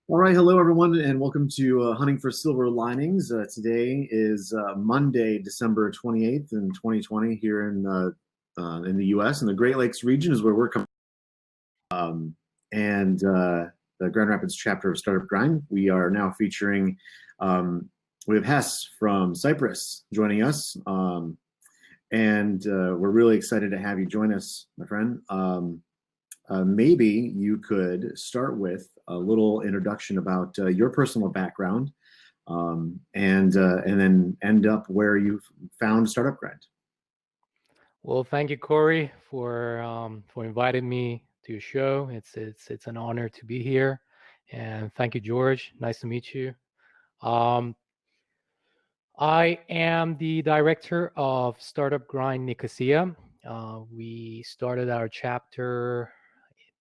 All right, hello everyone, and welcome to Hunting for Silver Linings. Today is Monday, December 28th in 2020 here in the U.S. and the Great Lakes region is where we're coming. And the Grand Rapids chapter of Startup Grind. We are now featuring we have Hess from Cyprus joining us, and we're really excited to have you join us, my friend. Maybe you could start with a little introduction about your personal background, and then end up where you found Startup Grind. Well, thank you, Corey, for inviting me to your show. It's an honor to be here, and thank you, George. Nice to meet you. Um, I am the director of Startup Grind Nicosia. We started our chapter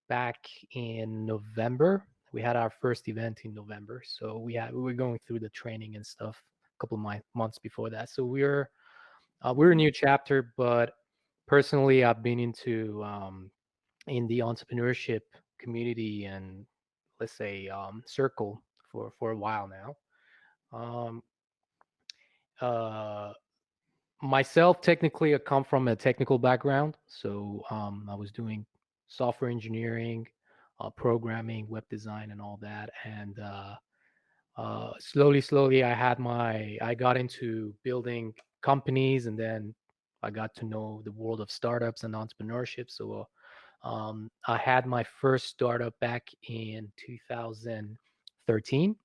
back in November. We had our first event in November, so we were going through the training and stuff a couple of months before that. So we're a new chapter, but personally, I've been in the entrepreneurship community and let's say circle for a while now. Um, uh, Myself, technically, I come from a technical background, so I was doing software engineering, programming, web design, and all that. And slowly, I got into building companies, and then I got to know the world of startups and entrepreneurship. So I had my first startup back in 2013.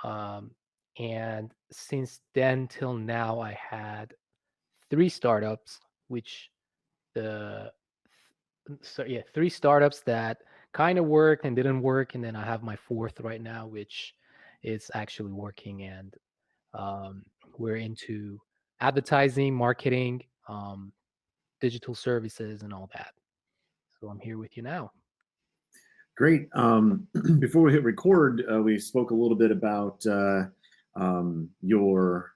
Um, and since then till now, I had three startups, which the so yeah, three startups that kind of worked and didn't work, and then I have my fourth right now, which is actually working, and um, we're into advertising, marketing, digital services, and all that. So I'm here with you now. Great. Before we hit record, we spoke a little bit about your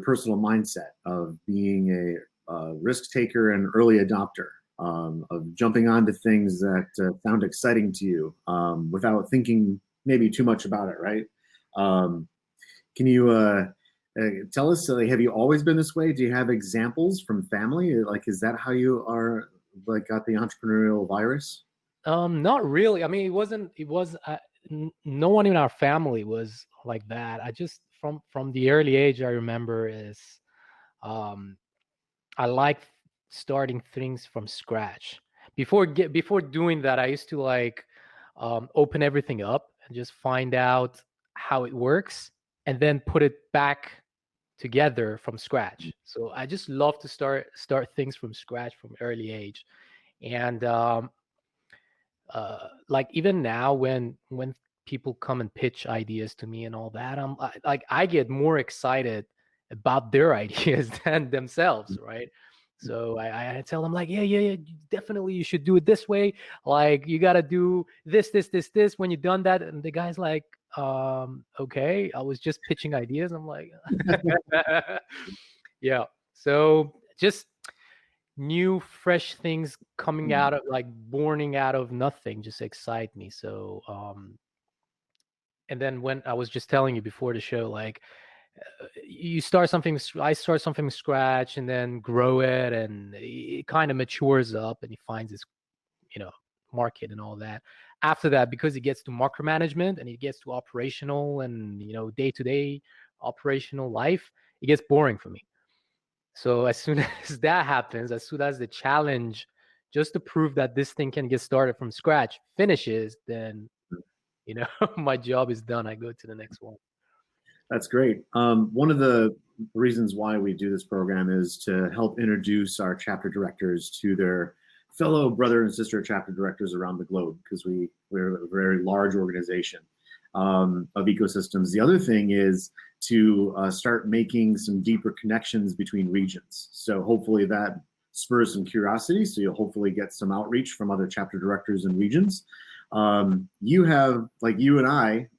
personal mindset of being a risk taker and early adopter, of jumping onto things that sound exciting to you without thinking maybe too much about it, right? Can you tell us, have you always been this way? Do you have examples from family? Like, is that how you are, like, got the entrepreneurial virus? Not really. I mean, no one in our family was like that. I just from the early age, I remember is um, I like starting things from scratch. Before doing that, I used to like open everything up and just find out how it works, and then put it back together from scratch. So I just love to start things from scratch from early age, and like even now when people come and pitch ideas to me and all that, I get more excited about their ideas than themselves, right? So I tell them like, yeah, definitely you should do it this way. Like you got to do this when you're done that. And the guy's like, okay, I was just pitching ideas. I'm like, yeah. So just new fresh things coming out of like borning out of nothing just excite me. So and then when I was just telling you before the show, like you start something, I start something from scratch and then grow it, and it kind of matures up and he finds its, you know, market and all that. After that, because it gets to micromanagement and it gets to operational and, you know, day-to-day operational life, it gets boring for me. So as soon as that happens, as soon as the challenge just to prove that this thing can get started from scratch finishes, then, you know, my job is done. I go to the next one. That's great. One of the reasons why we do this program is to help introduce our chapter directors to their fellow brother and sister chapter directors around the globe, because we're a very large organization of ecosystems. The other thing is to start making some deeper connections between regions. So hopefully that spurs some curiosity. So you'll hopefully get some outreach from other chapter directors and regions. You have, like you and I,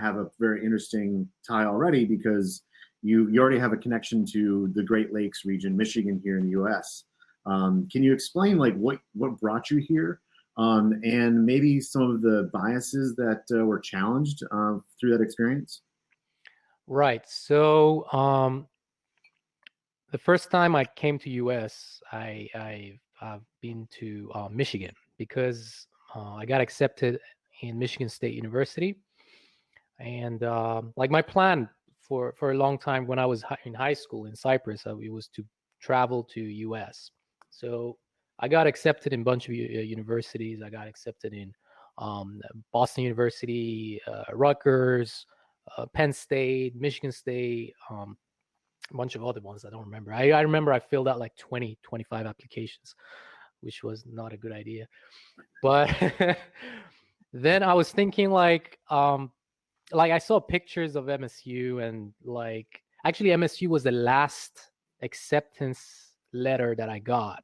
have a very interesting tie already, because you already have a connection to the Great Lakes region, Michigan, here in the U.S. Can you explain like what brought you here, and maybe some of the biases that were challenged through that experience? Right. So the first time I came to US, I've been to Michigan because I got accepted in Michigan State University, and like my plan for a long time when I was in high school in Cyprus, it was to travel to US. So I got accepted in a bunch of universities. I got accepted in Boston University, Rutgers, Penn State, Michigan State, a bunch of other ones I don't remember. I remember I filled out like 20, 25 applications, which was not a good idea. But then I was thinking like I saw pictures of MSU, and like actually MSU was the last acceptance letter that I got,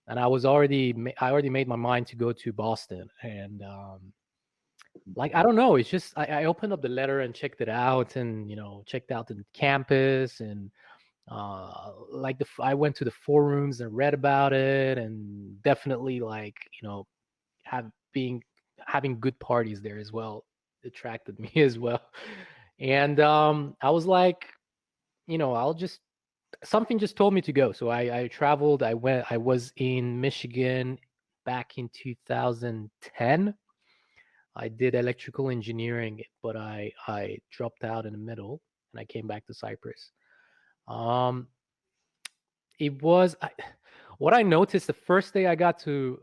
and I already made my mind to go to Boston, and like I don't know, it's just I opened up the letter and checked it out, and checked out the campus, and like I went to the forums and read about it, and definitely like have being having good parties there as well attracted me as well. And I was like, I'll just something just told me to go. So I traveled. I was in Michigan back in 2010. I did electrical engineering, but I dropped out in the middle, and I came back to Cyprus. Um, it was what I noticed the first day I got to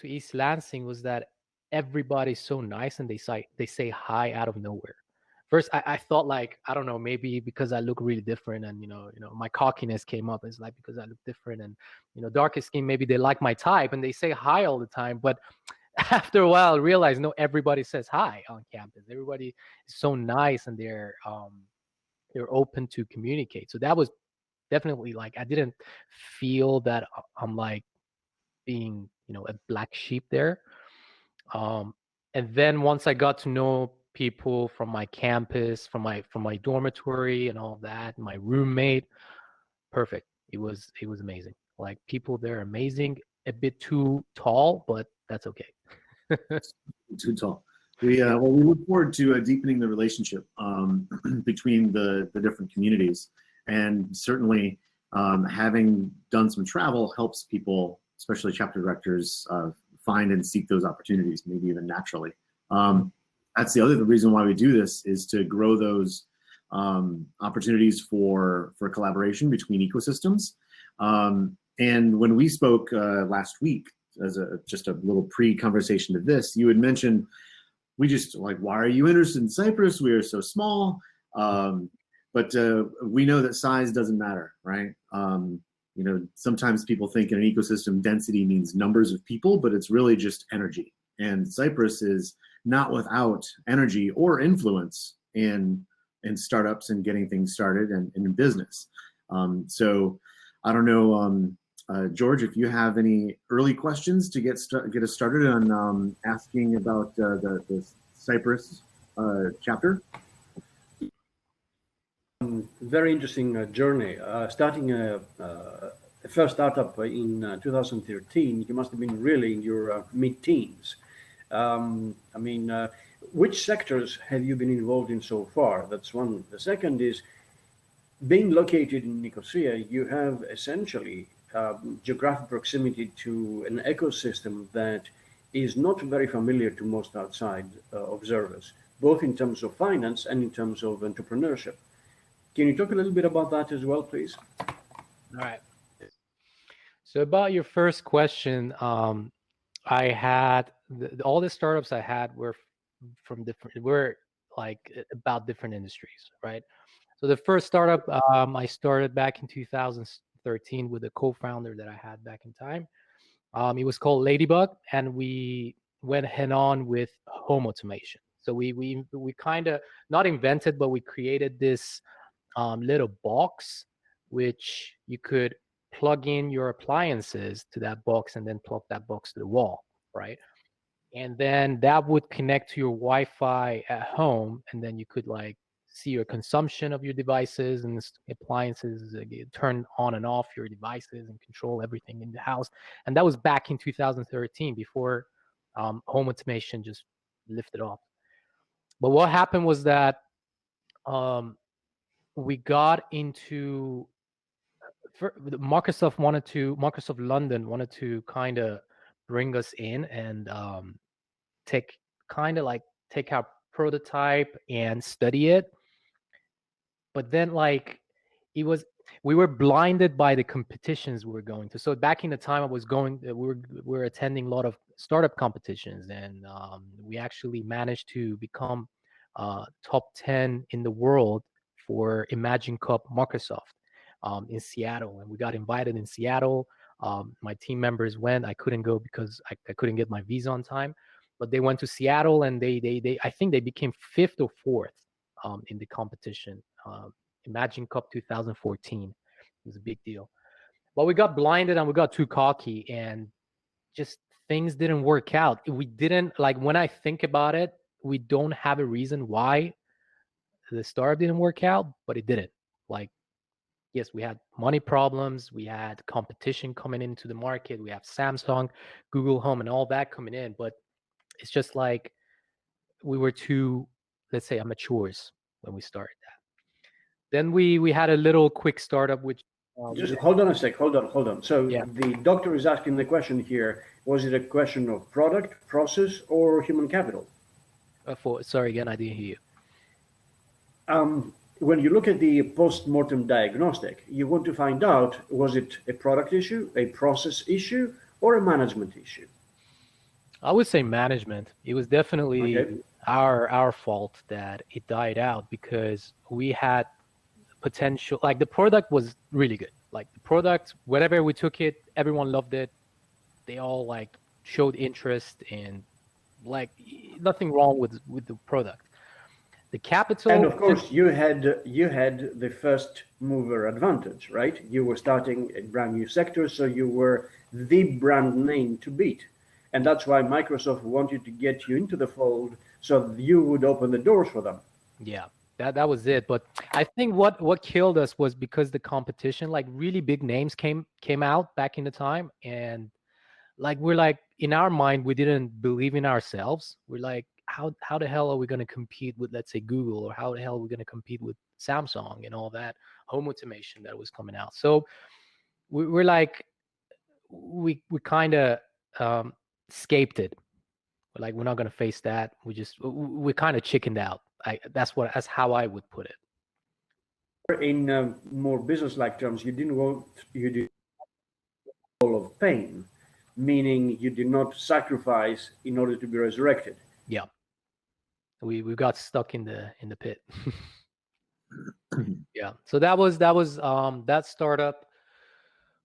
East Lansing was that everybody's so nice, and they say hi out of nowhere. First, I thought like I don't know, maybe because I look really different, and my cockiness came up. It's like because I look different, and darker skin, maybe they like my type and they say hi all the time. But after a while, I realized no, everybody says hi on campus. Everybody is so nice, and they're open to communicate. So that was definitely like I didn't feel that I'm like being a black sheep there. And then once I got to know people from my campus, from my dormitory and all that, my roommate, perfect. It was amazing. Like people there are amazing. A bit too tall, but that's okay. Too tall. We look forward to deepening the relationship between the different communities, and certainly having done some travel helps people, especially chapter directors, find and seek those opportunities, maybe even naturally. That's the other reason why we do this, is to grow those opportunities for collaboration between ecosystems. And when we spoke last week, as just a little pre-conversation to this, you had mentioned, we just like, why are you interested in Cyprus? We are so small. But we know that size doesn't matter, right? Sometimes people think in an ecosystem density means numbers of people, but it's really just energy. And Cyprus is not without energy or influence in startups and getting things started and in business. So I don't know, George, if you have any early questions to get us started on asking about the Cyprus chapter. Very interesting journey. Starting a first startup in 2013, you must have been really in your mid-teens. Which sectors have you been involved in so far? That's one. The second is, being located in Nicosia, you have essentially geographic proximity to an ecosystem that is not very familiar to most outside observers, both in terms of finance and in terms of entrepreneurship. Can you talk a little bit about that as well, please? All right. So about your first question, I had all the startups I had were like about different industries, right? So the first startup I started back in 2013 with a co-founder that I had back in time. It was called Ladybug, and we went head on with home automation. So we kind of not invented, but we created this little box which you could plug in your appliances to that box and then plug that box to the wall, right? And then that would connect to your Wi-Fi at home, and then you could like see your consumption of your devices and appliances, turn on and off your devices and control everything in the house. And that was back in 2013, before home automation just lifted off. But what happened was that we got into Microsoft London wanted to kind of bring us in and take our prototype and study it. But then we were blinded by the competitions we were going to. So back in the time I was going, we were attending a lot of startup competitions, and we actually managed to become top 10 in the world for Imagine Cup Microsoft in Seattle. And we got invited in Seattle. My team members went. I couldn't go because I couldn't get my visa on time. But they went to Seattle, and they I think they became 5th or 4th in the competition. Imagine Cup 2014. It was a big deal. But we got blinded and we got too cocky, and just things didn't work out. We didn't, when I think about it, we don't have a reason why the startup didn't work out, but it didn't. Yes, we had money problems, we had competition coming into the market, we have Samsung, Google Home, and all that coming in, but it's just we were too, let's say, amateurs when we started that. Then we had a little quick startup, which just hold on a sec. Hold on. So yeah. The doctor is asking the question here: was it a question of product, process, or human capital? Sorry again, I didn't hear you. When you look at the post-mortem diagnostic, you want to find out, was it a product issue, a process issue, or a management issue? I would say management. It was definitely Okay. our fault that it died out, because we had potential. The product was really good. The product, wherever we took it, everyone loved it. They all showed interest, and nothing wrong with the product. The capital, and of course you had the first mover advantage, right? You were starting a brand new sector, so you were the brand name to beat, and that's why Microsoft wanted to get you into the fold so you would open the doors for them. Yeah, that was it. But I think what killed us was because the competition, really big names came out back in the time, and we're in our mind, we didn't believe in ourselves. We're how the hell are we going to compete with, let's say, Google, or how the hell are we going to compete with Samsung and all that home automation that was coming out? So we're we kind of escaped it. We're we're not going to face that. We kind of chickened out. That's how I would put it. In more business-like terms, you did all of pain, meaning you did not sacrifice in order to be resurrected. Yeah, we got stuck in the pit. Yeah, so that was that startup.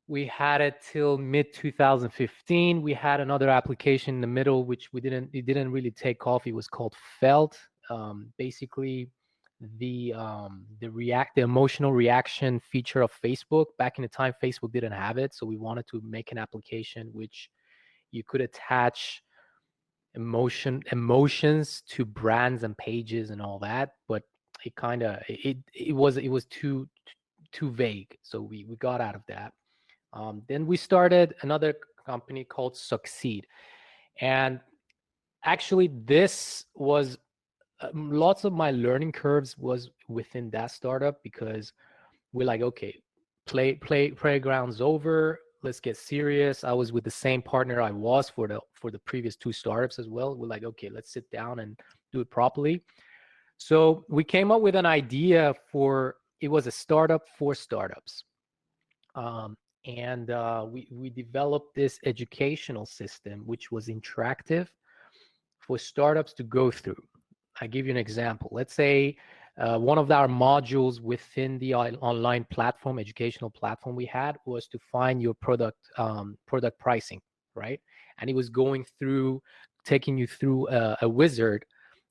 We had it till mid 2015. We had another application in the middle, which it didn't really take off. It was called Felt. Basically, the emotional reaction feature of Facebook. Back in the time, Facebook didn't have it, so we wanted to make an application which you could attach emotions to brands and pages and all that, but it was too vague, so we got out of that. Then we started another company called Succeed, and actually this was lots of my learning curves was within that startup, because we're okay, playground's over, let's get serious. I was with the same partner I was for the previous 2 startups as well. We're okay, let's sit down and do it properly. So we came up with an idea it was a startup for startups. And we developed this educational system, which was interactive for startups to go through. I give you an example. Let's say one of our modules within the online platform, educational platform we had, was to find your product pricing, right? And it was taking you through a wizard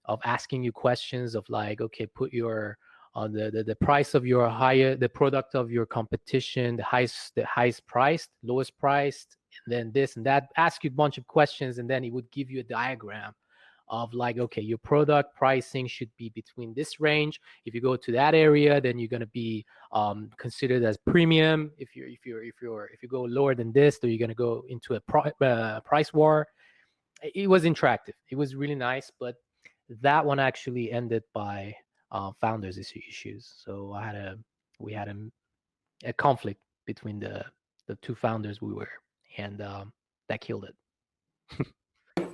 of asking you questions of okay, put your the price of the product of your competition, the highest priced, lowest priced, and then this and that. Ask you a bunch of questions, and then it would give you a diagram of okay, your product pricing should be between this range. If you go to that area, then you're going to be considered as premium. If you go lower than this, then you're going to go into a price war. it was interactive. It was really nice, but that one actually ended by founders issues. So we had a conflict between the two founders we were, and that killed it.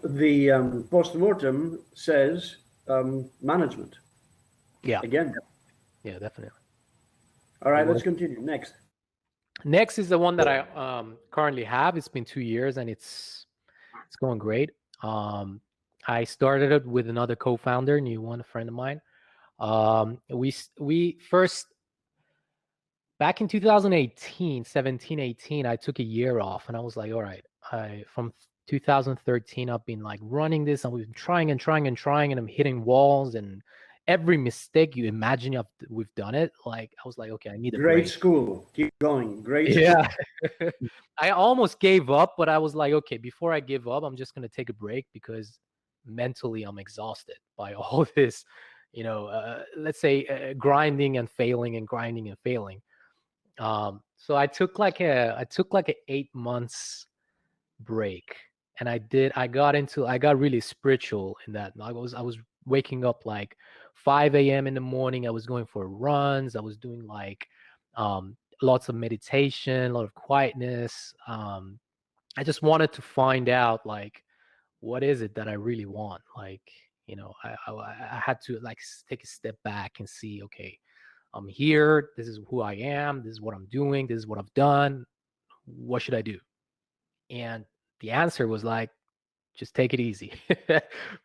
The post-mortem says management. Yeah. Again. Yeah, definitely. All right, let's continue. Next is the one that I currently have. It's been 2 years and it's going great. I started it with another co-founder, new one, a friend of mine. We first, back in 2018, 17, 18, I took a year off and I was like, all right, from 2013, I've been like running this and we've been trying and trying and trying and I'm hitting walls and every mistake you imagine we've done it. Like, I was like, okay, I need a Great break. school. Keep going. Great school. Yeah. I almost gave up, but I was like, okay, before I give up, I'm just going to take a break because mentally I'm exhausted by all this, let's say grinding and failing and grinding and failing. So I took like a 8 months break, and I got really spiritual in that. I was waking up like 5 a.m. in the morning. I was going for runs. I was doing like lots of meditation, a lot of quietness. I just wanted to find out like what is it that I really want. Like, I had to like take a step back and see, okay, I'm here. This is who I am. This is what I'm doing. This is what I've done. What should I do? And the answer was like, just take it easy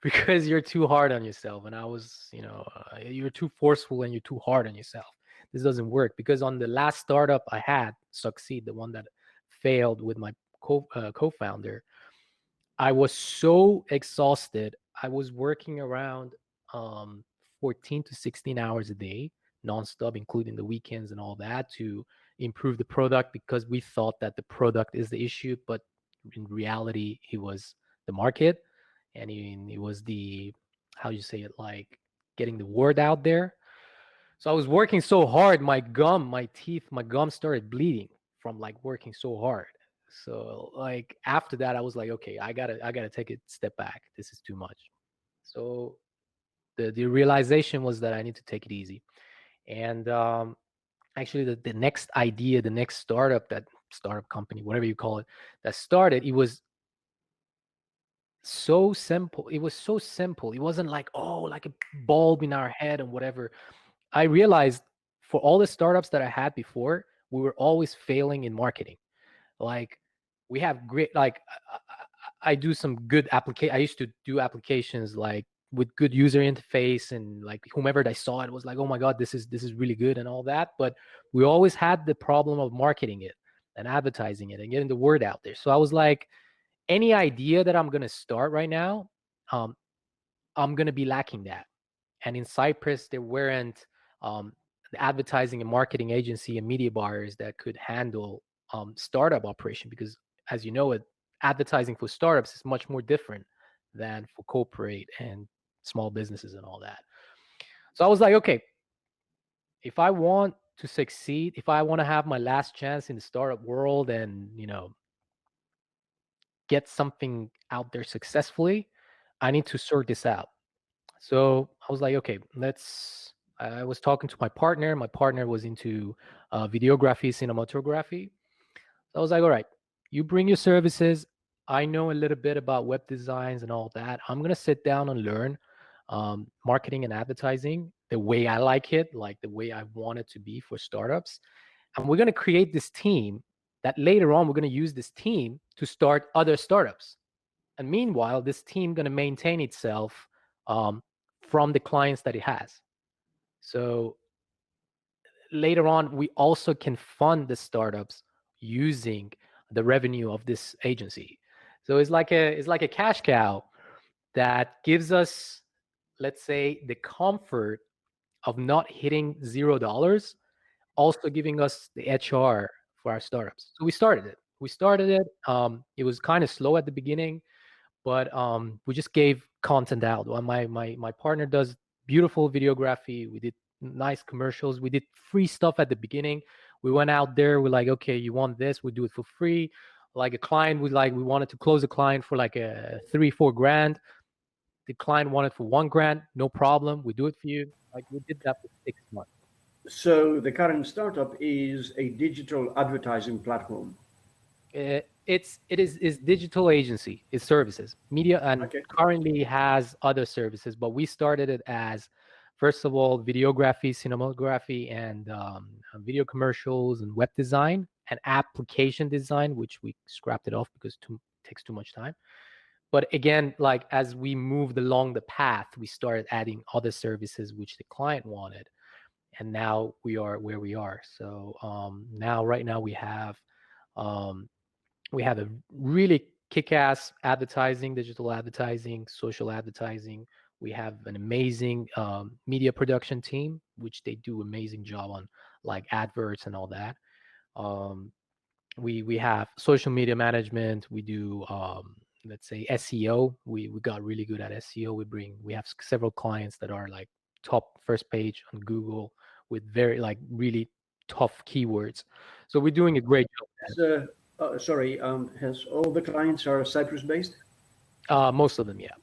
because you're too hard on yourself. And I was, you're too forceful and you're too hard on yourself. This doesn't work because on the last startup I had, Succeed, the one that failed with my co-founder, I was so exhausted. I was working around 14 to 16 hours a day, nonstop, including the weekends and all that, to improve the product because we thought that the product is the issue, but in reality, it was the market, and it was how you say it, like getting the word out there. So I was working so hard, my gum started bleeding from like working so hard. So like after that, I was like, okay, I gotta take a step back. This is too much. So the realization was that I need to take it easy. And actually, the next idea, the next startup company, whatever you call it, that started, it was so simple. It was so simple. It wasn't like, oh, like a bulb in our head and whatever. I realized for all the startups that I had before, we were always failing in marketing. Like we have great, like I do some good I used to do applications like with good user interface, and like whomever I saw it was like, oh my God, this is really good and all that. But we always had the problem of marketing it and advertising it and getting the word out there. So I was like, any idea that I'm going to start right now, I'm going to be lacking that. And in Cyprus, there weren't the advertising and marketing agency and media buyers that could handle startup operation because, as you know, advertising for startups is much more different than for corporate and small businesses and all that. So I was like, okay, if I want to succeed, if I want to have my last chance in the startup world and, get something out there successfully, I need to sort this out. So I was like, okay, I was talking to my partner. My partner was into videography, cinematography. So I was like, all right, you bring your services. I know a little bit about web designs and all that. I'm going to sit down and learn marketing and advertising the way I like it, like the way I want it to be for startups. And we're going to create this team that later on, we're going to use this team to start other startups. And meanwhile, this team going to maintain itself from the clients that it has. So later on, we also can fund the startups using the revenue of this agency. So it's like a cash cow that gives us, let's say, the comfort of not hitting $0, also giving us the HR for our startups. So we started it. It was kind of slow at the beginning, but we just gave content out. My partner does beautiful videography. We did nice commercials. We did free stuff at the beginning. We went out there. We're like, okay, you want this? We'll do it for free. like a client would we wanted to close a client for like a 3-4 grand. The client wanted for 1 grand, no problem. We do it for you. Like we did that for 6 months. So the current startup is a digital advertising platform. It is digital agency, it's services, media, and Okay. currently has other services. But we started it as, first of all, videography, cinematography, and video commercials and web design and application design, which we scrapped it off because it takes too much time. But again, like as we moved along the path, we started adding other services which the client wanted, and now we are where we are. So right now we have a really kick-ass advertising, digital advertising, social advertising. We have an amazing media production team, which they do amazing job on like adverts and all that. We have social media management. We do let's say SEO. We got really good at SEO. We have several clients that are like top first page on Google with very like really tough keywords. So we're doing a great job. So, sorry, has all the clients are Cyprus based? Most of them, yeah.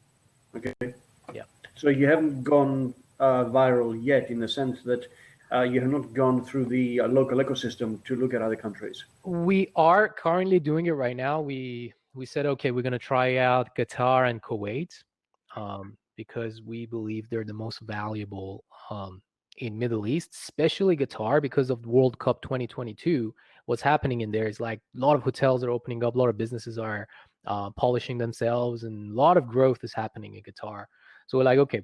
Okay. Yeah. So you haven't gone viral yet in the sense that you have not gone through the local ecosystem to look at other countries. We are currently doing it right now. We said, okay, we're going to try out Qatar and Kuwait because we believe they're the most valuable in Middle East, especially Qatar because of World Cup 2022. What's happening in there is like a lot of hotels are opening up, a lot of businesses are polishing themselves, and a lot of growth is happening in Qatar. So we're like, okay,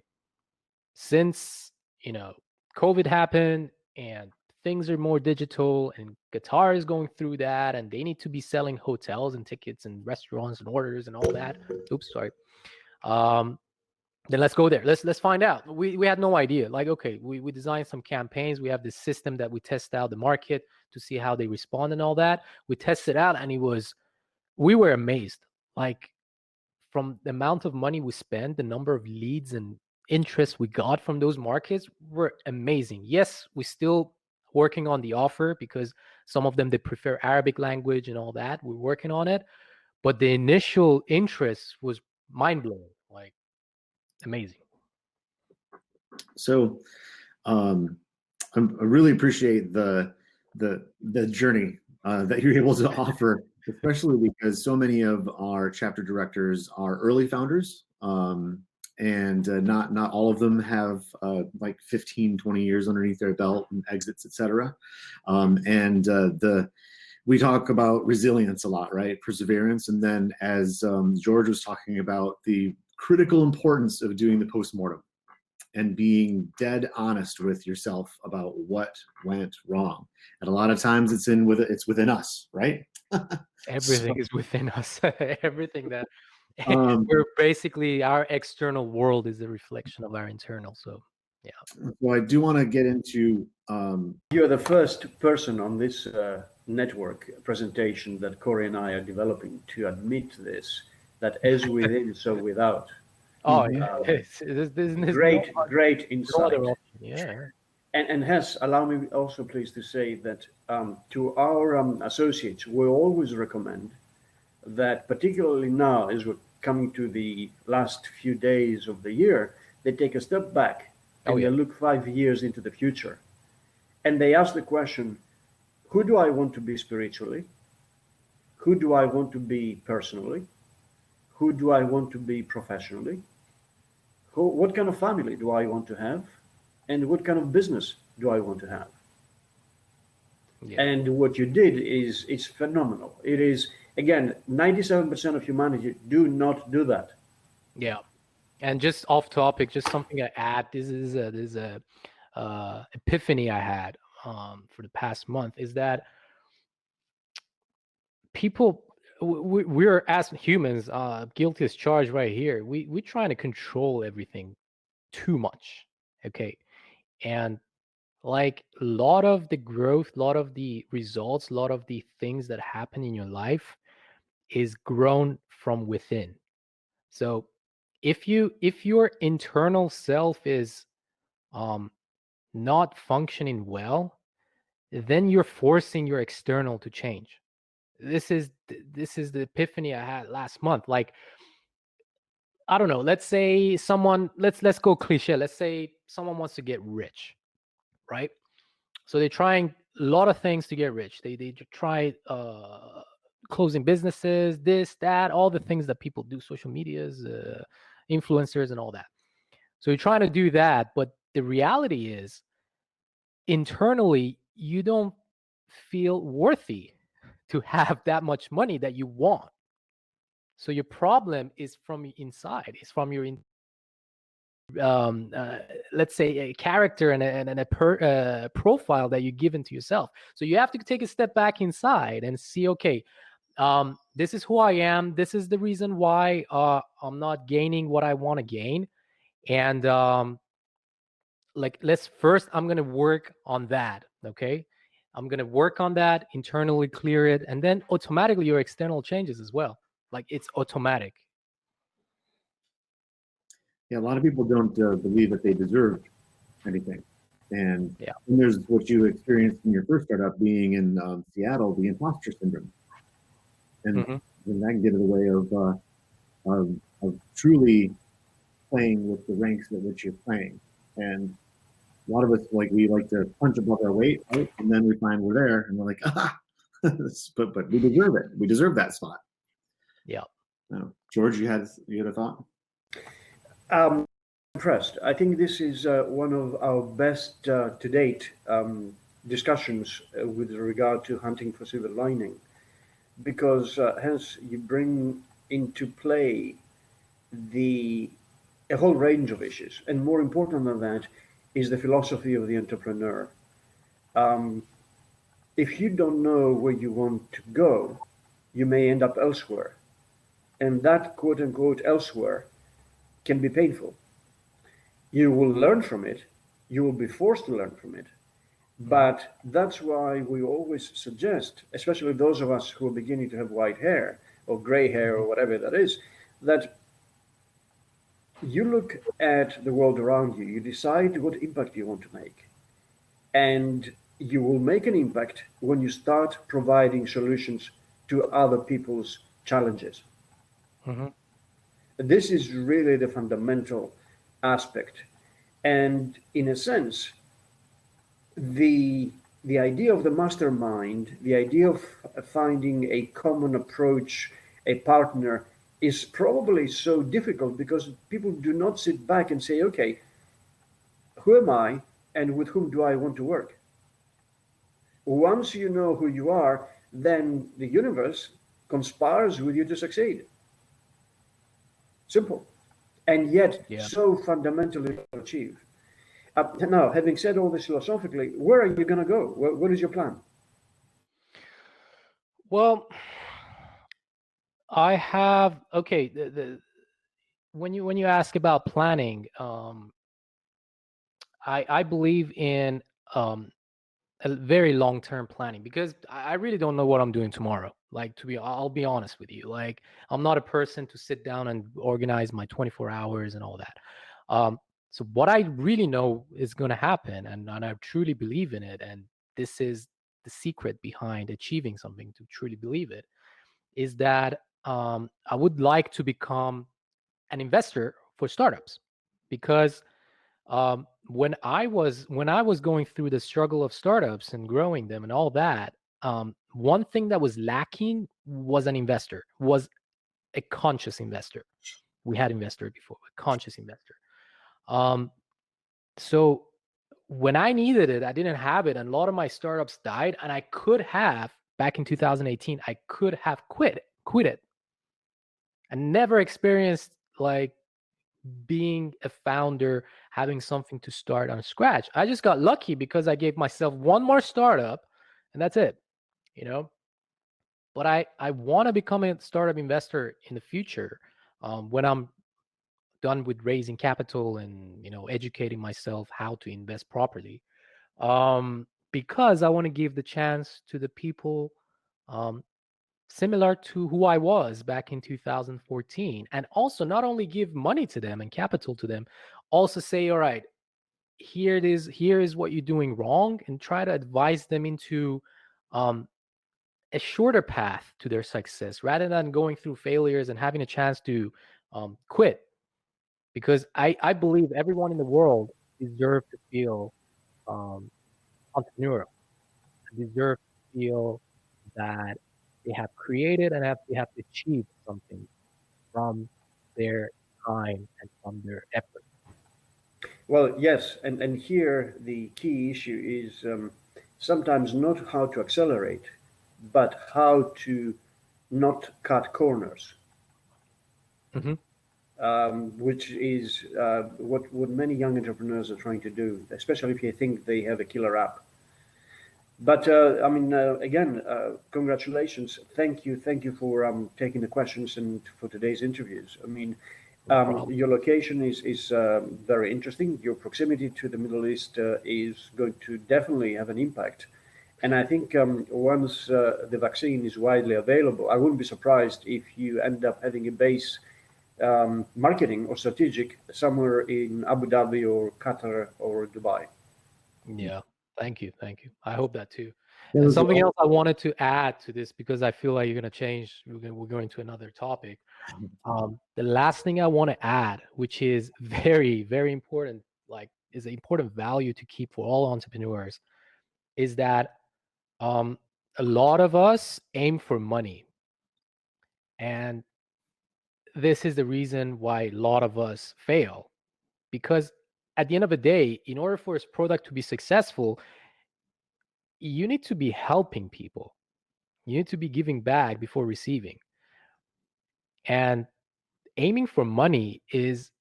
since COVID happened and things are more digital and Qatar is going through that and they need to be selling hotels and tickets and restaurants and orders and all that. Oops, sorry. Then let's go there. Let's find out. We had no idea. Like, okay, we designed some campaigns. We have this system that we test out the market to see how they respond and all that. We tested out and we were amazed. Like from the amount of money we spent, the number of leads and interest we got from those markets were amazing. Yes, we're still working on the offer because some of them, they prefer Arabic language and all that. We're working on it. But the initial interest was mind-blowing, like amazing. So I really appreciate the journey that you're able to offer, especially because so many of our chapter directors are early founders, and not all of them have like 15, 20 years underneath their belt and exits, etc. We talk about resilience a lot, right? Perseverance. And then as George was talking about the critical importance of doing the post-mortem and being dead honest with yourself about what went wrong. And a lot of times it's within us, right? Everything is within us. Everything that we're basically, our external world is a reflection of our internal. So yeah. So I do want to get into You're the first person on this network presentation that Corey and I are developing to admit this, that as within, so without. Oh, yeah. There's Great insight. Yeah. And Hess, allow me also please to say that to our associates, we always recommend that, particularly now as we're coming to the last few days of the year, they take a step back and they look 5 years into the future. And they ask the question, who do I want to be spiritually? Who do I want to be personally? Who do I want to be professionally? What kind of family do I want to have? And what kind of business do I want to have? Yeah. And what you did is, it's phenomenal. It is, again, 97% of humanity do not do that. Yeah. And just off topic, just something I add, this is a epiphany I had for the past month, is that people, we're as humans, guilty as charged right here. We're trying to control everything too much. Okay. And like a lot of the growth, a lot of the results, a lot of the things that happen in your life is grown from within. So if your internal self is not functioning well, then you're forcing your external to change. This is the epiphany I had last month. Like, I don't know. Let's say someone. Let's go cliche. Let's say someone wants to get rich, right? So they're trying a lot of things to get rich. They try closing businesses, this, that, all the things that people do, social medias, influencers, and all that. So you're trying to do that, but the reality is, internally, you don't feel worthy to have that much money that you want. So your problem is from inside. It's from your let's say a character and a profile that you give into yourself. So you have to take a step back inside and see, okay, this is who I am. This is the reason why I'm not gaining what I want to gain. And like, I'm going to work on that. Okay. I'm going to work on that, internally clear it. And then automatically your external changes as well. Like, it's automatic. Yeah, a lot of people don't believe that they deserve anything. And Yeah. then there's what you experienced in your first startup, being in Seattle, the imposter syndrome. And, and that can get in the way of truly playing with the ranks at which you're playing. And a lot of us, like, we like to punch above our weight, right? And then we find we're there and we're like, but we deserve it. We deserve that spot. Yeah. George, you had a thought? Impressed. I think this is one of our best to date discussions with regard to hunting for silver lining, because hence you bring into play a whole range of issues, and more important than that is the philosophy of the entrepreneur. If you don't know where you want to go, you may end up elsewhere, and that quote unquote elsewhere can be painful. You will learn from it. You will be forced to learn from it. But that's why we always suggest, especially those of us who are beginning to have white hair or gray hair or whatever that is, that you look at the world around you, you decide what impact you want to make. And you will make an impact when you start providing solutions to other people's challenges. This is really the fundamental aspect. And in a sense, the idea of the mastermind, the idea of finding a common approach, a partner, is probably so difficult because people do not sit back and say, okay, who am I and with whom do I want to work? Once you know who you are, then the universe conspires with you to succeed. Simple. And yet so fundamentally achieved. Now, having said all this philosophically, where are you going to go? What is your plan? Well, I have, okay, when you ask about planning, I believe in a very long-term planning, because I really don't know what I'm doing tomorrow. Like, I'll be honest with you. Like, I'm not a person to sit down and organize my 24 hours and all that. So what I really know is going to happen, and I truly believe in it, and this is the secret behind achieving something, to truly believe it, is that I would like to become an investor for startups, because when I was going through the struggle of startups and growing them and all that, one thing that was lacking was a conscious investor. We had investor before, a conscious investor. So when I needed it, I didn't have it, and a lot of my startups died. And I could have, back in 2018, I could have quit it. I never experienced like being a founder, having something to start on scratch. I just got lucky because I gave myself one more startup, and that's it, you know. But I want to become a startup investor in the future, when I'm done with raising capital and, you know, educating myself how to invest properly, because I want to give the chance to the people, similar to who I was back in 2014. And also not only give money to them and capital to them, also say, all right, here it is, here is what you're doing wrong, and try to advise them into a shorter path to their success rather than going through failures and having a chance to quit. Because I believe everyone in the world deserves to feel entrepreneurial, deserve to feel that they have created and they have achieved something from their time and from their effort. Well, yes, and here the key issue is sometimes not how to accelerate, but how to not cut corners, Hmm. which is what many young entrepreneurs are trying to do, especially if you think they have a killer app. But I mean, again, congratulations. Thank you for taking the questions and for today's interviews. I mean, No problem. your location is very interesting. Your proximity to the Middle East is going to definitely have an impact. And I think once the vaccine is widely available, I wouldn't be surprised if you end up having a base marketing or strategic somewhere in Abu Dhabi or Qatar or Dubai. Yeah. Thank you. Thank you. I hope that too. That And was something all- else I wanted to add to this, because I feel like you're going to change. We're going to another topic. The last thing I want to add, which is very, very important, like is an important value to keep for all entrepreneurs, is that um, a lot of us aim for money. And this is the reason why a lot of us fail. Because at the end of the day, in order for this product to be successful, you need to be helping people. You need to be giving back before receiving. And aiming for money is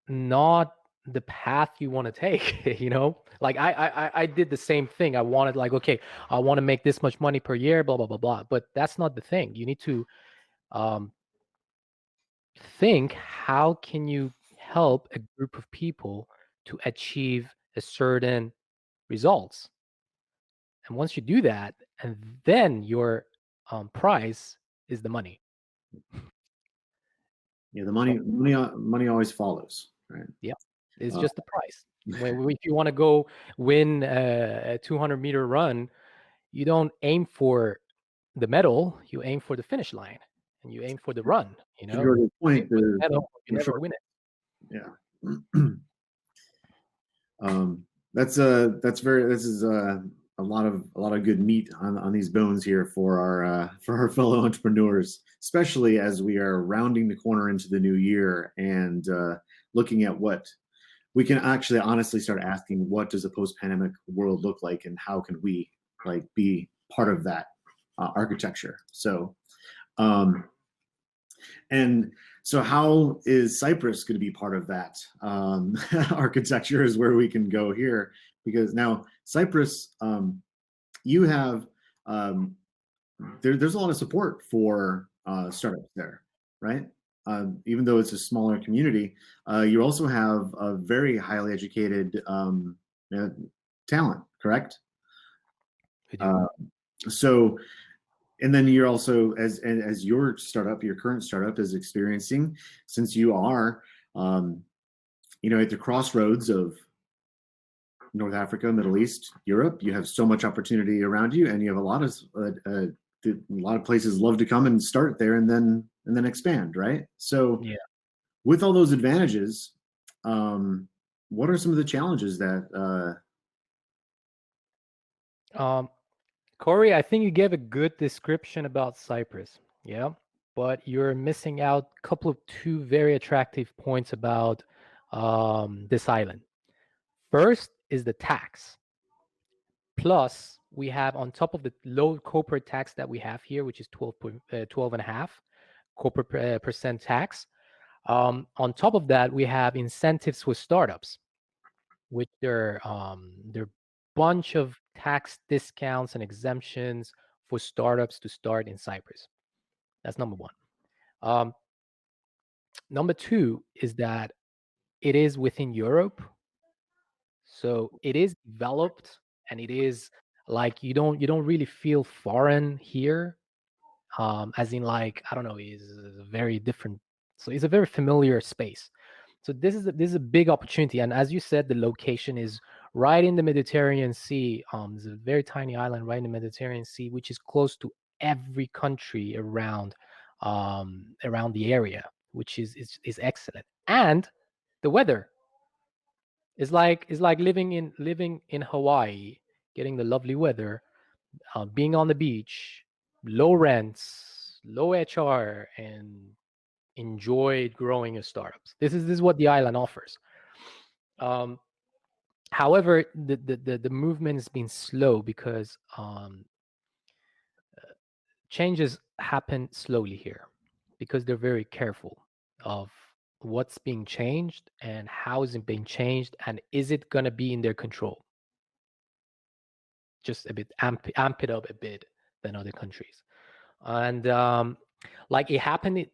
not the path you want to take. Like I did the same thing. I wanted, like, okay, I want to make this much money per year, blah blah blah blah. But that's not the thing. You need to um, think, how can you help a group of people to achieve a certain results? And once you do that, and then your price is the money. Yeah, the So money always follows, right? yeah, it's Uh, just the price. If you want to go win a 200-meter run, you don't aim for the medal, you aim for the finish line, and you aim for the run. to your You aim point, for the the medal, you never short, win it. yeah. That's this is a lot of good meat on these bones here for our fellow entrepreneurs, especially as we are rounding the corner into the new year and looking at what we can actually honestly start asking, what does a post-pandemic world look like, and how can we like be part of that architecture? So and so how is Cyprus going to be part of that architecture is where we can go here, because now Cyprus, you have, there's a lot of support for startups there, right? Even though it's a smaller community, you also have a very highly educated talent, correct? We do. So and then you're also, as your current startup is experiencing, since you are at the crossroads of North Africa, Middle East, Europe, you have so much opportunity around you, and you have a lot of places love to come and start there and then expand, right? So Yeah. with all those advantages, what are some of the challenges that Corey, I think you gave a good description about Cyprus. Yeah. But you're missing out a couple of two very attractive points about this island. First is the tax. Plus, we have, on top of the low corporate tax that we have here, which is 12 and a half corporate percent tax. On top of that, we have incentives for startups, which they're bunch of tax discounts and exemptions for startups to start in Cyprus. That's number one. Number two is that it is within Europe, so it is developed, and it is like you don't really feel foreign here, as in, like, I don't know, is a very different. So it's a very familiar space. So this is a big opportunity, and as you said, the location is right in the Mediterranean Sea. It's a very tiny island right in the Mediterranean Sea, which is close to every country around the area, which is excellent. And the weather is like living in Hawaii, getting the lovely weather, being on the beach, low rents, low HR, and enjoy growing your startups. This is what the island offers. However, the movement has been slow because changes happen slowly here, because they're very careful of what's being changed and how is it being changed, and is it going to be in their control. Just a bit amp it up a bit than other countries. And like it happened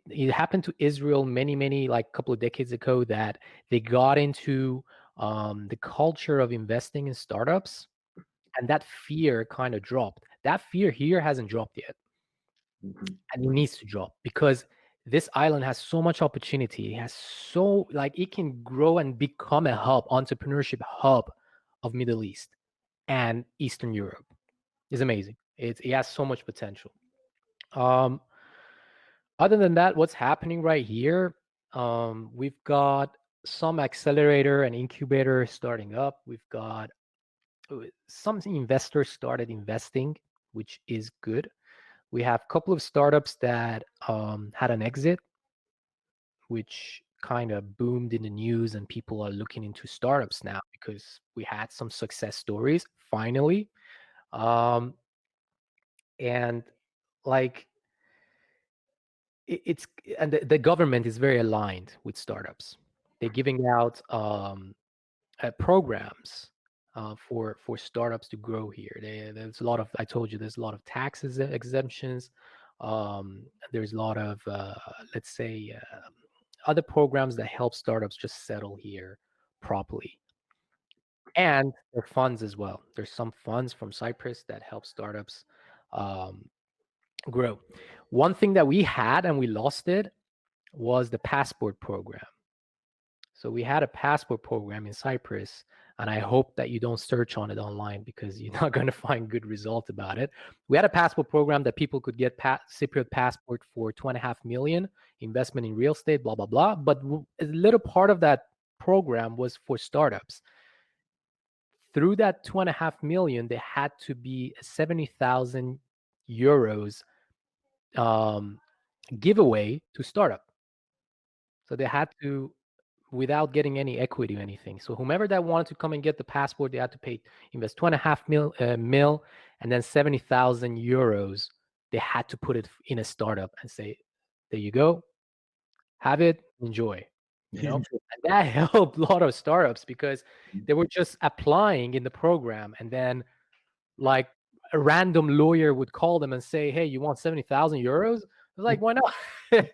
to Israel many like couple of decades ago, that they got into the culture of investing in startups, and that fear kind of dropped. That fear here hasn't dropped yet, and it needs to drop, because this island has so much opportunity. It has so, like, it can grow and become a entrepreneurship hub of Middle East and Eastern Europe. It's amazing. It has so much potential. Other than that, what's happening right here? We've got some accelerator and incubator starting up. We've got some investors started investing, which is good. We have a couple of startups that had an exit, which kind of boomed in the news, and people are looking into startups now because we had some success stories finally. And like it's and the government is very aligned with startups. They're giving out programs for startups to grow here. There's a lot of, I told you, there's a lot of taxes exemptions. There's a lot of let's say other programs that help startups just settle here properly. And there are funds as well. There's some funds from Cyprus that help startups grow. One thing that we had and we lost it was the passport program. So we had a passport program in Cyprus, and I hope that you don't search on it online, because you're not going to find good results about it. We had a passport program that people could get Cypriot passport for 2.5 million, investment in real estate, blah, blah, blah. But a little part of that program was for startups. Through that 2.5 million, there had to be a 70,000 euros giveaway to startup. So they had to, without getting any equity or anything. So whomever that wanted to come and get the passport, they had to invest 2.5 mil, and then 70,000 euros. They had to put it in a startup and say, there you go, have it, enjoy. And that helped a lot of startups, because they were just applying in the program, and then like a random lawyer would call them and say, hey, you want 70,000 euros? Like, why not? There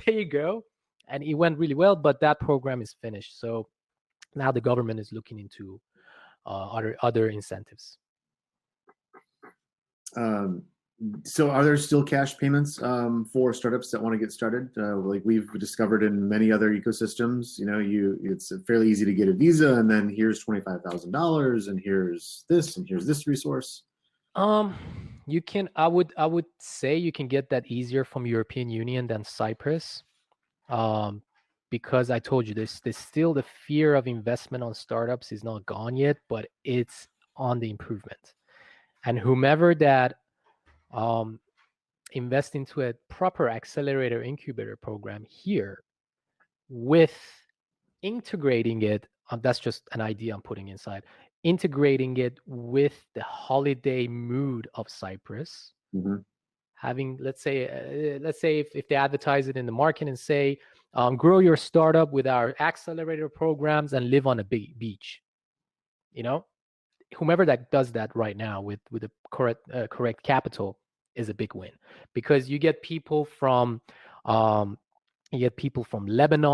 you go. And it went really well, but that program is finished. So now the government is looking into other incentives. So are there still cash payments for startups that want to get started? Like we've discovered in many other ecosystems, it's fairly easy to get a visa, and then here's $25,000, and here's this resource. You can, I would say you can get that easier from European Union than Cyprus. Because I told you, there's still the fear of investment on startups is not gone yet, but it's on the improvement. And whomever that invest into a proper accelerator incubator program here, with integrating it, that's just an idea I'm putting inside, integrating it with the holiday mood of Cyprus. Having, let's say if they advertise it in the market and say, grow your startup with our accelerator programs and live on a beach. Whomever that does that right now with the correct capital is a big win, because you get people from Lebanon,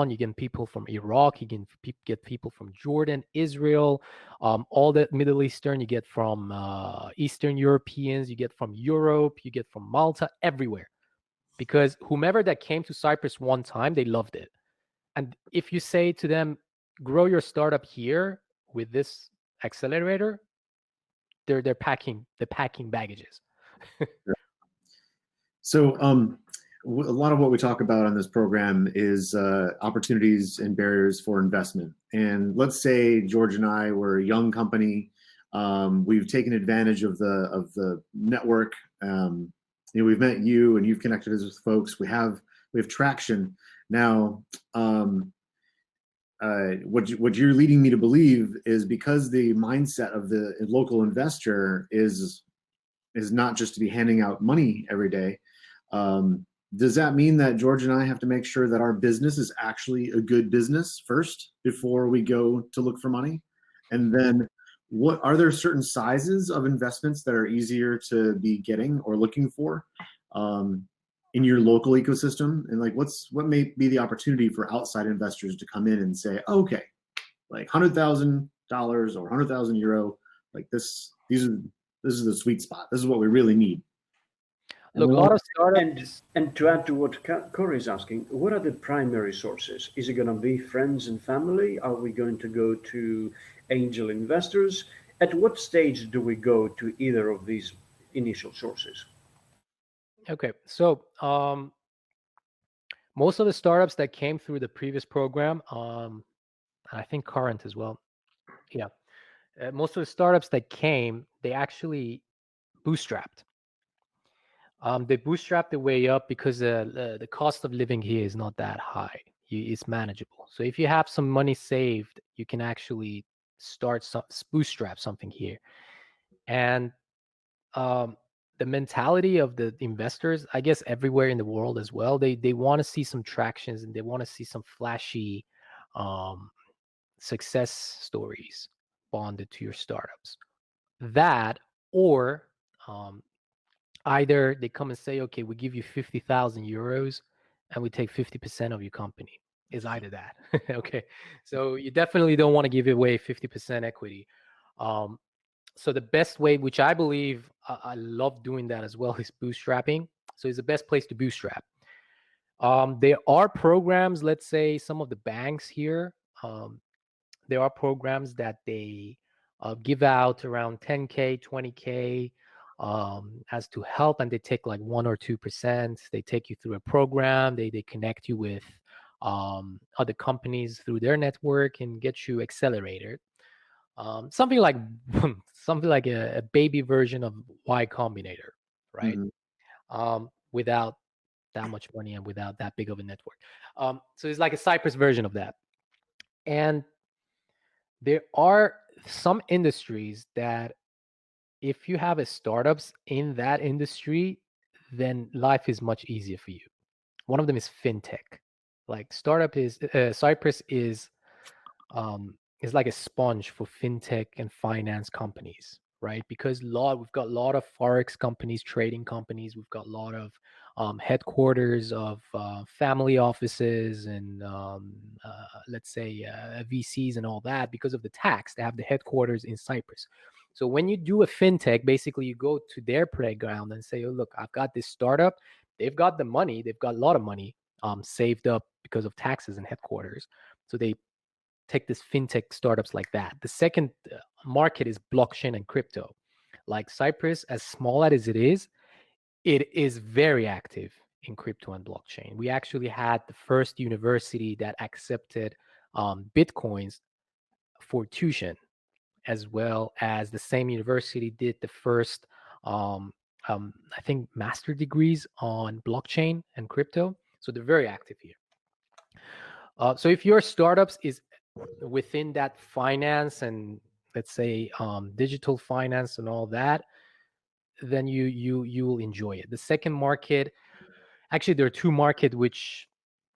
you get people from Iraq, you can get people from Jordan, Israel, all the Middle Eastern, you get from Eastern Europeans, you get from Europe, you get from Malta, everywhere. Because whomever that came to Cyprus one time, they loved it. And if you say to them, grow your startup here with this accelerator, they're packing baggages. So a lot of what we talk about on this program is opportunities and barriers for investment. And let's say George and I were a young company. We've taken advantage of the network. We've met you, and you've connected us with folks. We have traction now. What you're leading me to believe is because the mindset of the local investor is not just to be handing out money every day. Does that mean that George and I have to make sure that our business is actually a good business first before we go to look for money? And then what are there certain sizes of investments that are easier to be getting or looking for in your local ecosystem? And like what may be the opportunity for outside investors to come in and say, oh, okay, like $100,000 or €100,000, like this is the sweet spot. This is what we really need. Look, a lot of startups. And to add to what Corey is asking, what are the primary sources? Is it going to be friends and family? Are we going to go to angel investors? At what stage do we go to either of these initial sources? Okay, so most of the startups that came through the previous program, I think current as well, yeah, most of the startups that came, they actually bootstrapped. They bootstrapped the way up because the cost of living here is not that high. It's manageable. So if you have some money saved, you can actually start bootstrap something here. And the mentality of the investors, I guess everywhere in the world as well, they want to see some tractions and they want to see some flashy success stories bonded to your startups. That or either they come and say, okay, we give you 50,000 euros and we take 50% of your company. Is either that. Okay. So you definitely don't want to give away 50% equity. So the best way, which I believe I love doing that as well, is bootstrapping. So it's the best place to bootstrap. There are programs, let's say some of the banks here, there are programs that they give out around 10K, 20K as to help, and they take like 1 or 2%. They take you through a program. They connect you with other companies through their network and get you accelerated. Something like a baby version of Y Combinator, right? Mm-hmm. Without that much money and without that big of a network. So it's like a Cyprus version of that. And there are some industries that if you have a startups in that industry, then life is much easier for you. One of them is fintech. Like Cyprus is like a sponge for fintech and finance companies, right? Because we've got a lot of forex companies, trading companies. We've got a lot of headquarters of family offices and let's say VCs and all that. Because of the tax, they have the headquarters in Cyprus. So when you do a fintech, basically you go to their playground and say, oh, look, I've got this startup. They've got the money. They've got a lot of money saved up because of taxes and headquarters. So they take this fintech startups like that. The second market is blockchain and crypto. Like Cyprus, as small as it is very active in crypto and blockchain. We actually had the first university that accepted Bitcoins for tuition, as well as the same university did the first, I think, master degrees on blockchain and crypto. So they're very active here. So if your startups is within that finance and let's say digital finance and all that, then you will enjoy it. The second market, actually there are two markets which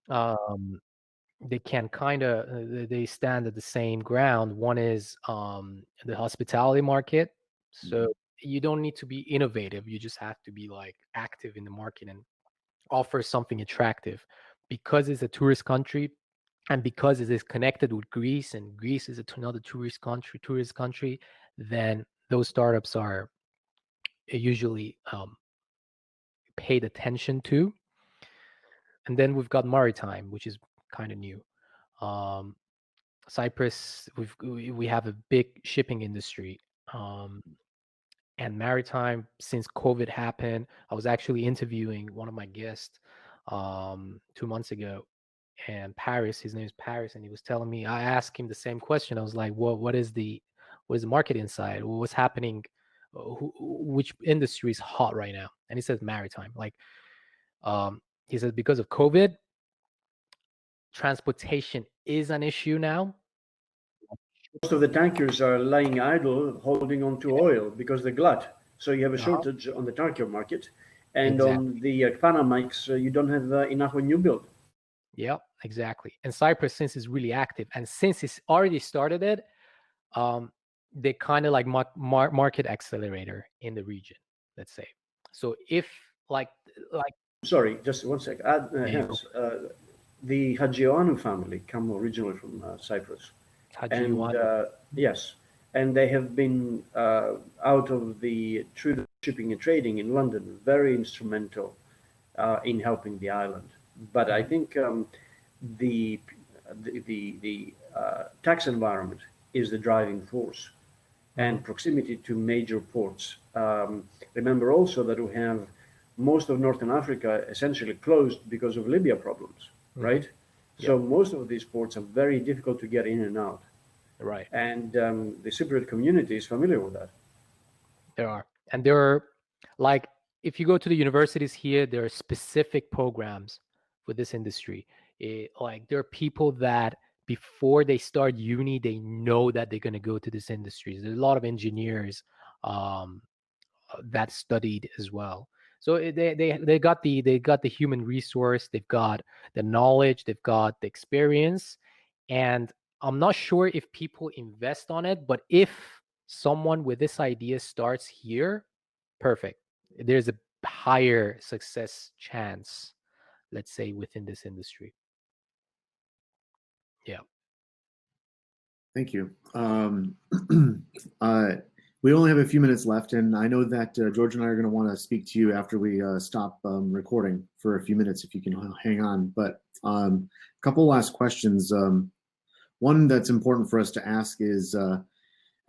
they can kind of they stand at the same ground. One is the hospitality market. So you don't need to be innovative, you just have to be like active in the market and offer something attractive. Because it's a tourist country and because it is connected with Greece, and Greece is another tourist country, then those startups are usually paid attention to. And then we've got maritime, which is kind of new. Cyprus, we have a big shipping industry. And maritime, since COVID happened, I was actually interviewing one of my guests 2 months ago, and Paris, his name is Paris, and he was telling me, I asked him the same question. I was like, what is the market inside? What's happening? Which industry is hot right now? And he says maritime. Like, he says because of COVID, transportation is an issue now. Most of the tankers are lying idle, holding on to oil because they're glut. So you have a Uh-huh. shortage on the tanker market, and Exactly. on the Panamax, you don't have enough on new build. Yeah, exactly. And Cyprus, since it's really active, and since it's already started it, they kind of like market accelerator in the region, let's say. So if like Sorry, just one sec. Hess, the Hadjianu family come originally from Cyprus. And Haji yes, and they have been out of the through the shipping and trading in London, very instrumental in helping the island. But I think the tax environment is the driving force, and proximity to major ports. Remember also that we have most of Northern Africa essentially closed because of Libya problems, right? So most of these ports are very difficult to get in and out. right. And the Cypriot community is familiar with that. There are. And there are, like, if you go to the universities here, there are specific programs for this industry. Like, there are people that before they start uni, they know that they're going to go to this industry. There's a lot of engineers that studied as well. So they got the human resource, they've got the knowledge, they've got the experience, and I'm not sure if people invest on it, but if someone with this idea starts here, perfect. There's a higher success chance, let's say, within this industry. Yeah. Thank you. We only have a few minutes left, and I know that George and I are going to want to speak to you after we stop recording for a few minutes, if you can hang on. But a couple last questions. One that's important for us to ask is,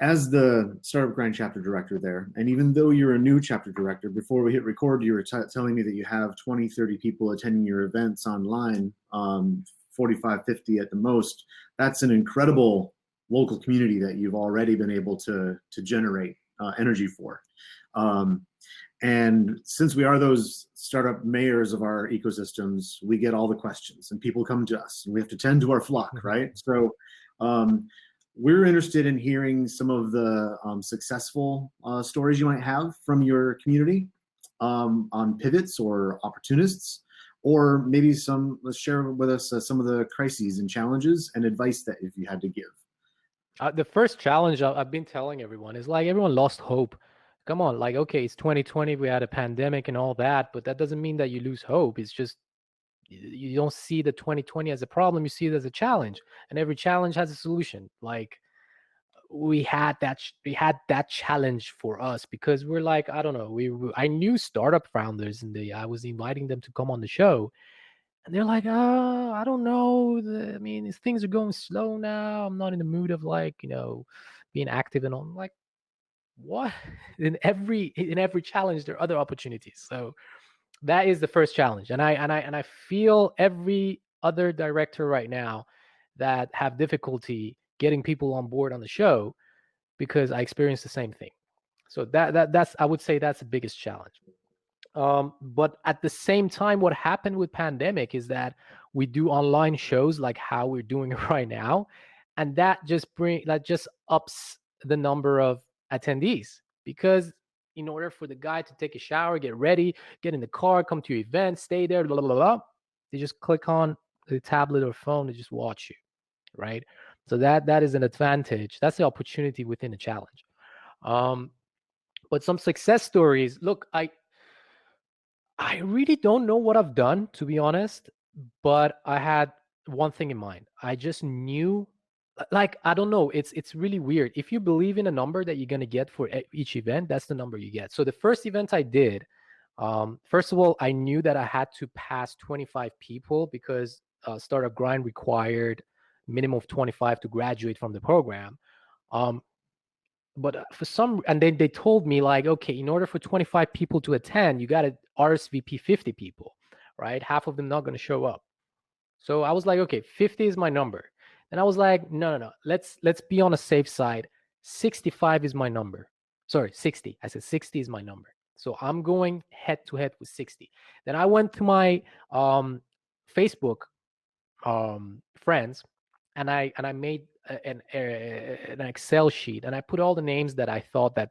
as the Startup Grind chapter director there, and even though you're a new chapter director, before we hit record, you were telling me that you have 20, 30 people attending your events online, 45, 50 at the most. That's an incredible local community that you've already been able to generate energy for. And since we are those startup mayors of our ecosystems, we get all the questions and people come to us and we have to tend to our flock, right? So we're interested in hearing some of the successful stories you might have from your community on pivots or opportunists, or maybe let's share with us some of the crises and challenges and advice that if you had to give. The first challenge I've been telling everyone is, like, everyone lost hope. Come on, like, okay, it's 2020, we had a pandemic and all that, but that doesn't mean that you lose hope. It's just you don't see the 2020 as a problem, you see it as a challenge, and every challenge has a solution. Like, we had that challenge for us because we're like, I don't know, I knew startup founders, and I was inviting them to come on the show, and they're like, oh, I don't know. I mean, things are going slow now. I'm not in the mood of, like, being active and all. I'm like, what? In every challenge, there are other opportunities. So that is the first challenge. And I feel every other director right now that have difficulty getting people on board on the show, because I experienced the same thing. So that's, I would say, that's the biggest challenge. But at the same time, what happened with pandemic is that we do online shows like how we're doing it right now, and that just ups the number of attendees, because in order for the guy to take a shower, get ready, get in the car, come to your event, stay there, blah, blah, blah, blah, they just click on the tablet or phone to just watch you, right? So that is an advantage. That's the opportunity within a challenge. But some success stories. Look, I really don't know what I've done, to be honest, but I had one thing in mind. I just knew, like, I don't know, it's really weird. If you believe in a number that you're going to get for each event, that's the number you get. So the first event I did, first of all, I knew that I had to pass 25 people because Startup Grind required minimum of 25 to graduate from the program. But for some, and then they told me like, okay, in order for 25 people to attend, you got to RSVP 50 people, right? Half of them not going to show up. So I was like, okay, 50 is my number. And I was like, no. Let's be on a safe side. 65 is my number. Sorry, 60. I said 60 is my number. So I'm going head to head with 60. Then I went to my Facebook friends, and I made an Excel sheet, and I put all the names that I thought that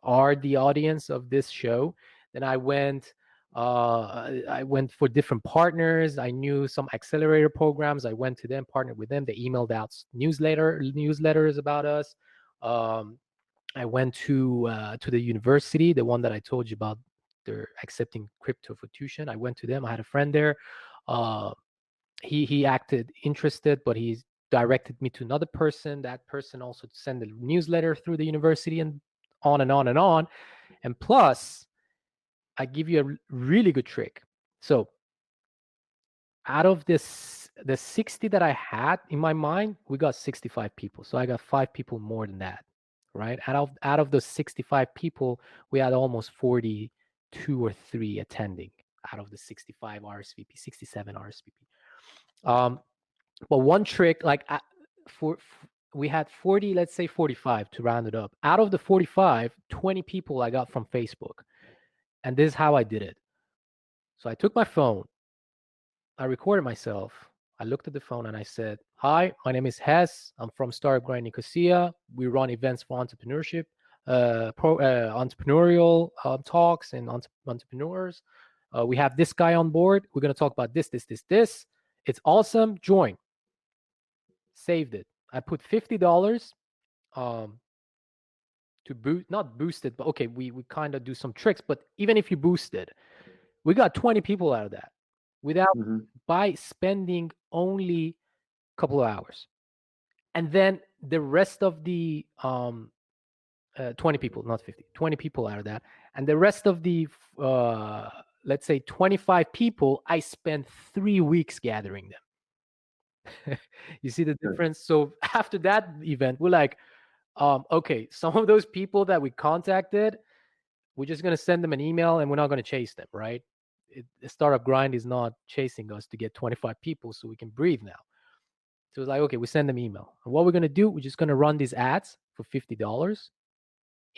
are the audience of this show. Then I went for different partners. I knew some accelerator programs. I went to them, partnered with them. They emailed out newsletters about us. I went to the university, the one that I told you about. They're accepting crypto for tuition. I went to them. I had a friend there. He acted interested, but he directed me to another person. That person also sent a newsletter through the university, and on and on and on. And plus, I give you a really good trick. So out of the 60 that I had in my mind, we got 65 people. So I got 5 people more than that, right? Out of those 65 people, we had almost 42 or 3 attending out of the 65 RSVP, 67 RSVP. But one trick, like we had 40, let's say 45 to round it up. Out of the 45, 20 people I got from Facebook. And this is how I did it. So I took my phone, I recorded myself. I looked at the phone and I said, hi, my name is Hess. I'm from Startup Grind Nicosia. We run events for entrepreneurship, entrepreneurial talks and entrepreneurs. We have this guy on board. We're going to talk about this. It's awesome. Join. Saved it. I put $50 to not boost it, but okay, we kind of do some tricks. But even if you boost it, we got 20 people out of that without by spending only a couple of hours. And then the rest of the 20 people, not 50, 20 people out of that. And the rest of the let's say 25 people, I spent 3 weeks gathering them. You see the difference? So after that event, we're like, okay, some of those people that we contacted, we're just going to send them an email and we're not going to chase them, right? The Startup Grind is not chasing us to get 25 people so we can breathe now. So it's like, okay, we send them email. And what we're going to do, we're just going to run these ads for $50.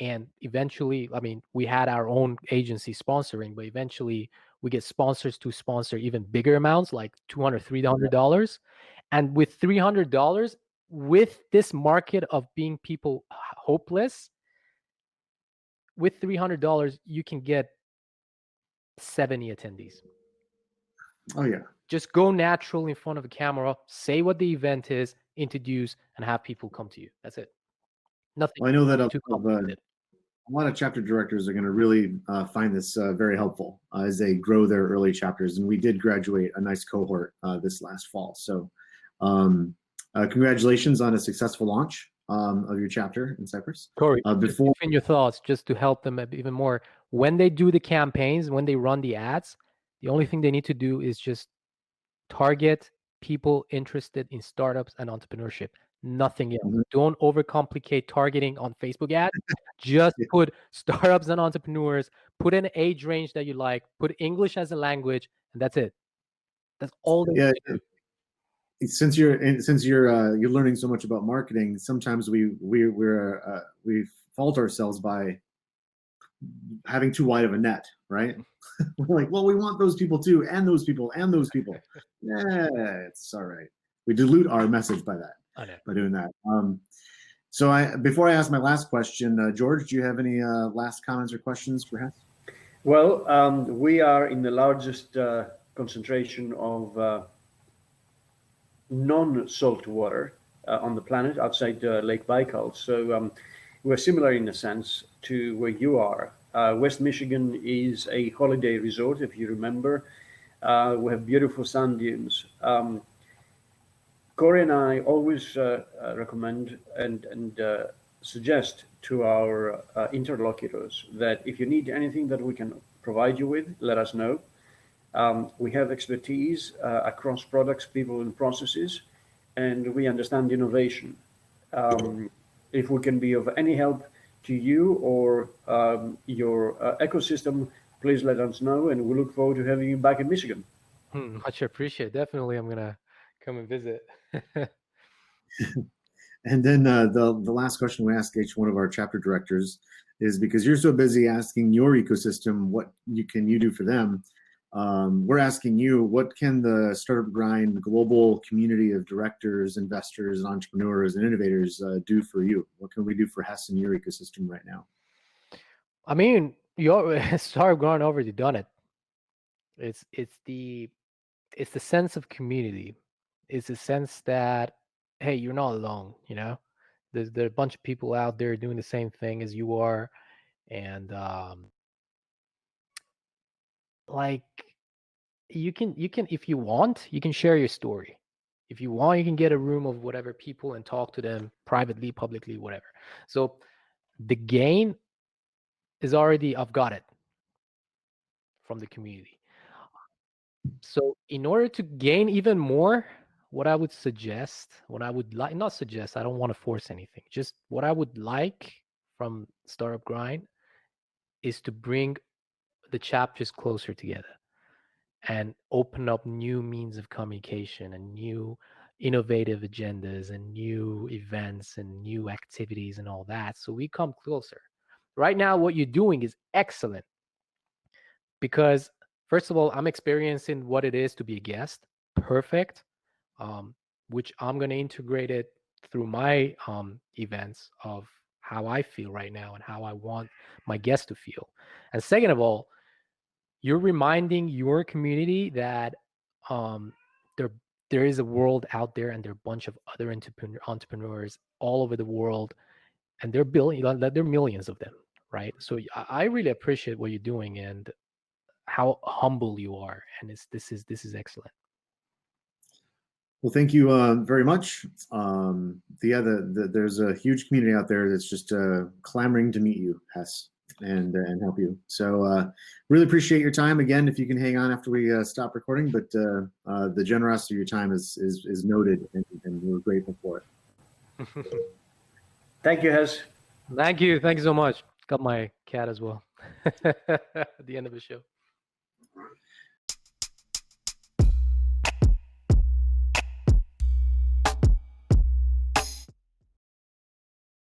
And eventually, I mean, we had our own agency sponsoring, but eventually we get sponsors to sponsor even bigger amounts, like $200, $300. And with $300, with this market of being people hopeless, with $300, you can get 70 attendees. Oh, yeah. Just go natural in front of a camera, say what the event is, introduce, and have people come to you. That's it. Nothing. Well, I know that too complicated. a lot of chapter directors are going to really find this very helpful as they grow their early chapters. And we did graduate a nice cohort this last fall. So congratulations on a successful launch of your chapter in Cyprus. Corey, before in your thoughts, just to help them even more, when they do the campaigns, when they run the ads, the only thing they need to do is just target people interested in startups and entrepreneurship. Nothing else. Don't overcomplicate targeting on Facebook ads. Just put startups and entrepreneurs, put an age range that you like, put English as a language, and that's it. That's all they need to do. Since you're learning so much about marketing, sometimes we fault ourselves by having too wide of a net, right? We're like, well, we want those people too, and those people, and those people. Yeah, it's all right. We dilute our message by that. By doing that. So before I ask my last question, George, do you have any last comments or questions for Hess? Well, we are in the largest concentration of non-salt water on the planet outside Lake Baikal. So we're similar in a sense to where you are. West Michigan is a holiday resort, if you remember. We have beautiful sand dunes. Corey and I always recommend and suggest to our interlocutors that if you need anything that we can provide you with, let us know. We have expertise across products, people, and processes. and we understand innovation. If we can be of any help to you or your ecosystem, please let us know, and we look forward to having you back in Michigan. Much appreciated. Definitely, I'm gonna come and visit. And then the last question we ask each one of our chapter directors is, because you're so busy asking your ecosystem what can you do for them, we're asking you, what can the Startup Grind global community of directors, investors, entrepreneurs, and innovators do for you? What can we do for Hess and your ecosystem right now? I mean, you Startup Grind already done it. It's the sense of community. It's the sense that, hey, you're not alone. There are a bunch of people out there doing the same thing as you are, and like you can if you want, you can share your story. If you want, you can get a room of whatever people and talk to them privately, publicly, whatever. So the gain is already, I've got it from the community. So in order to gain even more, what I would suggest, what I would like, not suggest, I don't want to force anything, just what I would like from Startup Grind is to bring the chapters closer together and open up new means of communication and new innovative agendas and new events and new activities and all that. So we come closer. Right now, what you're doing is excellent because, first of all, I'm experiencing what it is to be a guest. Perfect. Which I'm going to integrate it through my events of how I feel right now and how I want my guests to feel. And second of all, you're reminding your community that there there is a world out there and there are a bunch of other entrepreneurs all over the world, and there are millions of them, right? So I really appreciate what you're doing and how humble you are, and this is excellent. Well, thank you very much. There's a huge community out there that's just clamoring to meet you, Hess, and help you. So really appreciate your time. Again, if you can hang on after we stop recording, but the generosity of your time is noted, and we're grateful for it. Thank you, Hess. Thank you so much. Got my cat as well at the end of the show.